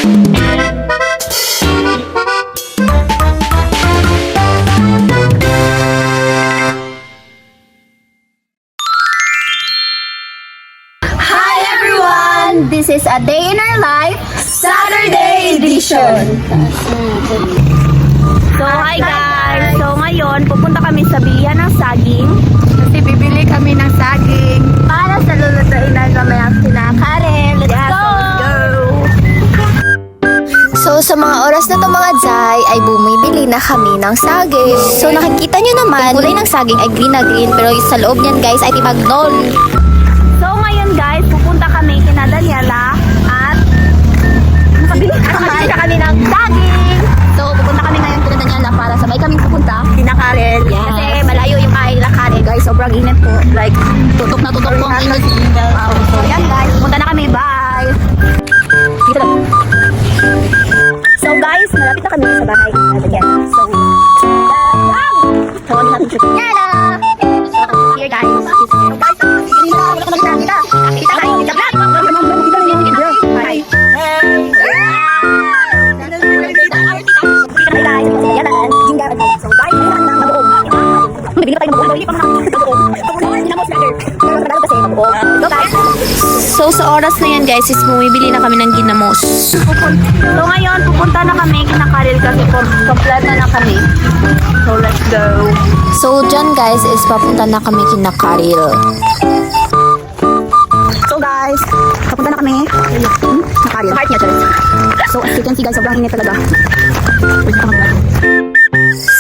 This is A Day in Our Life, Saturday edition. So hi guys! So ngayon, pupunta kami sa bilihan ng saging. Kasi bibili kami ng saging Para sa lulutuin na kami ang kinakain. Let's go! So sa mga oras na to mga Zay ay bumibili na kami ng saging. So nakikita nyo naman, kulay ng saging ay green na green pero sa loob niyan guys ay timagnol. So ngayon guys, pupunta kami kina Daniela at nakabili kami ng saging. So pupunta kami ngayon kina Daniela para sabay kami pupunta. Kinakarel. Yes. Kasi malayo yung bahay nila Karel guys. Sobrang init po. Like, Tutok na tutok po ang init. so yan guys, pupunta na kami. Bye! Dito lang. So guys, malapit na kami sa bahay nila Daniela. So, tawagin natin si Daniela. Here guys. So guys, wala ka magkita nila. Kita tayo. Kita vlog. Hi. So guys, mayroon ng mabuo. Bibili pa tayo ng mabuo. Bibili pa mga mabuo. Ginamos vlogger. Ginamos kasi mabuo. So guys. So sa oras na yan guys is bumibili na kami ng ginamos. So ngayon, pupunta na kami kina Karel kasi kompleto na kami. So let's go. So dyan guys is papunta na kami kina Karil. So guys, papunta na kami. Na Karel. Heart niya, Charles. So as you can see guys, sobrang init talaga.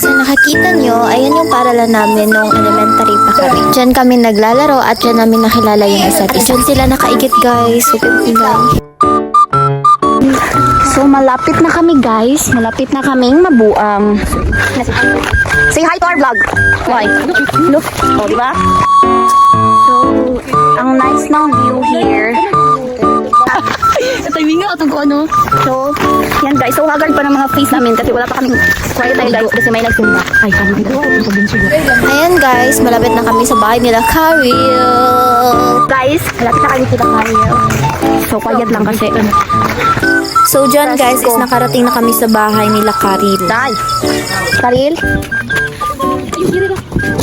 So nakakita nyo, ayan yung paralan namin nung elementary pa kami. Diyan kami naglalaro at diyan namin nakilala yung isa't isa. Diyan sila nakaigit guys. Huwag kayong ingay. So malapit na kami guys. Malapit na kaming mabuang. Say hi to our vlog. Why? Look. O, diba? So, ang nice ng view here. Timing nga itong ano. So, yan guys. So, haggard pa ng mga face namin kasi wala pa kaming quiet tayo guys kasi may nagsimba. Ay, kami ko. Ayan guys, malapit na kami sa bahay nila Karil. Guys, malapit na kami kita Karel. So, quiet lang kasi. So dyan guys is nakarating na kami sa bahay nila Karil. Dai. Karel.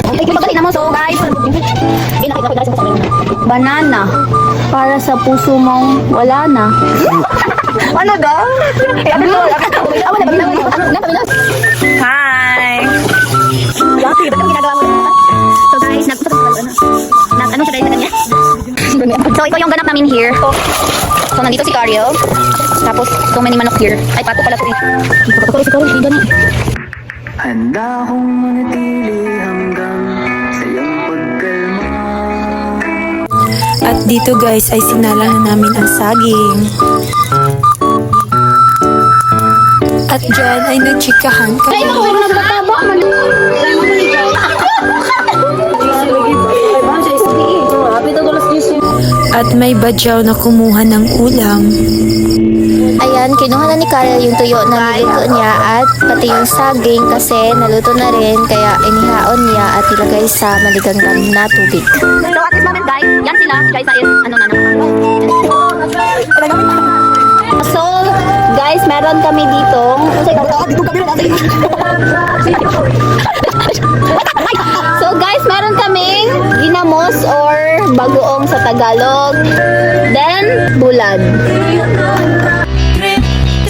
Okay, magkali naman. So, guys. Nakita ko guys. Banana. Para sa puso mong wala na. Ano daw? Hi! Yati, ba't ang ginagawa mo? So guys, ano siya dahil niya? So ito yung ganap namin here. So nandito si Karel. Tapos so many manok here. Ay, pato pala ito eh. Pato pala si Karel, hindi gani. Handa akong manatili hanggang sa iyong pagkalma. At dito guys ay sinalang na namin ang saging. At dyan ay nagchikahan kami. At may badyaw na kumuha ng ulam. Ayan, kinuha na ni Karel yung tuyo na niluto niya at pati yung saging kasi naluto na rin kaya inihaon niya at ilagay sa maligamgam na tubig. So at this moment guys, yan sila. Si Jaisa is So guys, meron kami dito. So guys, meron kaming ginamos or bagoong sa Tagalog. Then, bulad.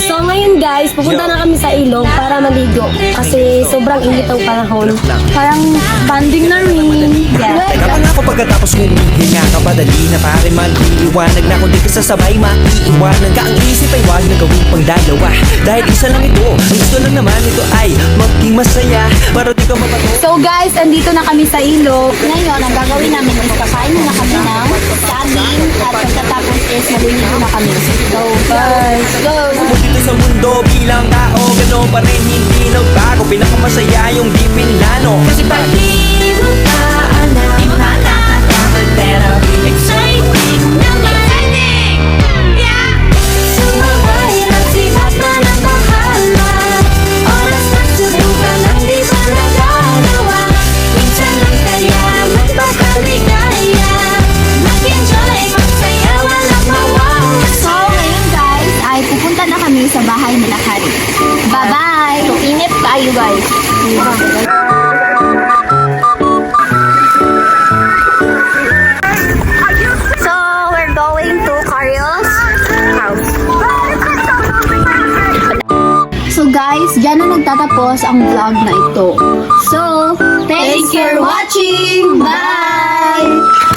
So ngayon guys, pupunta na kami sa ilog para maligo kasi sobrang init ang panahon. Parang banding na rin. Yeah. Teka pa nga ako pagkatapos humihinga ka ba? Dali na pare maliwanag na kung di ka sasabay maiiwanan ka. Ang isip ay wag na gawin pang dalawa dahil isa lang ito. Ang gusto lang naman ito ay maging masaya para di ka mapato. So guys, andito na kami sa ilog. Ngayon, ang gagawin namin is kakain na kami ng saging at pagkatapos is maliligo na kami. So guys, go! Dito sa mundo bilang tao, gano'n pa rin hindi nagbago. Pinakamasaya yung di pinlano. Kasi pag-ibig ka, alam, di mo nakakataman, pero exciting naman. Yeah! Sumabay at sipat na ng bahala. Oras na subukan ang di ba nagagawa. Minsan lang kaya magpapakaligaya. Mag-enjoy, magsaya, walang mawawala. So, ngayon guys, ay pupunta na kami sa bahay nila Kari. Bye-bye! So, inip kayo guys. So, we're going to Cario's house. So guys, dyan na nagtatapos ang vlog na ito. So, thanks for watching! Bye!